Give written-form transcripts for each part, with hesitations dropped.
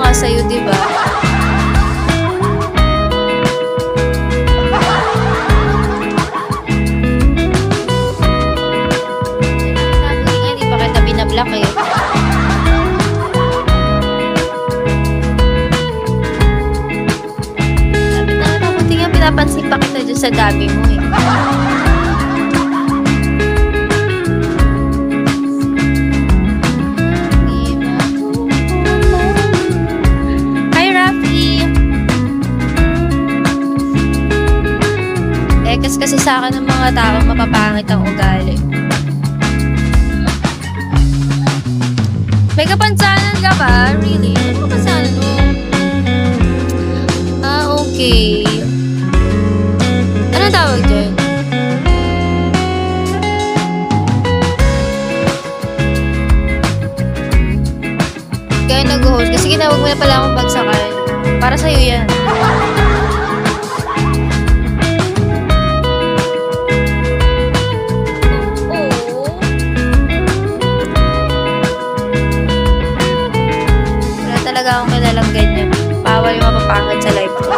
nga sa'yo, di ba? Sabi nga, di pa kita binablock eh. Sabi na nga, buti nga pinapansin pa kita dyan sa dami mo eh. Kasi sa akin ng mga taong mapapangit ang ugali. May kapansanan ka ba? Really? Ano kapansanan mo? Okay. Anong tawag dyan? Kaya nag-hold. Kasi ginawag mo na pala akong bagsakan. Para sa'yo yan. Talaga akong kilalang ganyan. Bawal yung mapapangit sa life ko.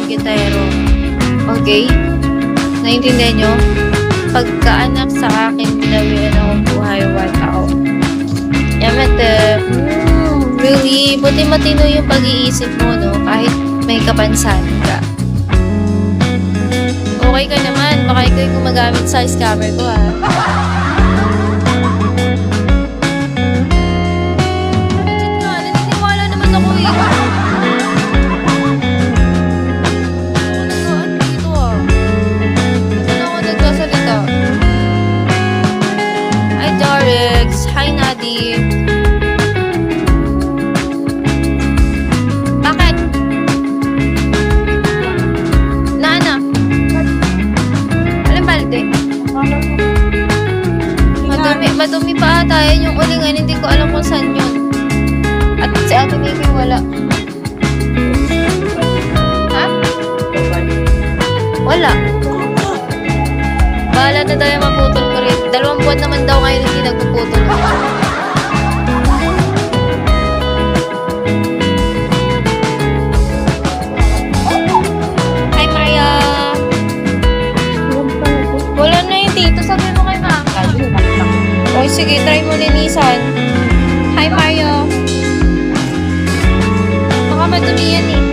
Gitero. Okay? Naintindihan nyo? Pagkaanak sa akin, binawian akong buhay, what ako. Yamete. Really? Buti matino yung pag-iisip mo, no? Kahit may kapansanan ka. Okay ka naman. Baka ikaw yung gumagamit sa scammer ko, ha? Hi, Nadi. Bakit? Nana? Alam balde? Madumi pa ata yan yung ulingan. Hindi ko alam kung saan yun. At si Ate Nikki wala. Ha? Wala. Bahala na daw yung maputol ko rin. 2 buwan naman daw ngayon hindi nagpuputol. Hi, Maria! Wala na yung dito. Sabi mo kay Maka. O, sige. Try mo linisan. Hi, Mario! Baka madumi yan eh.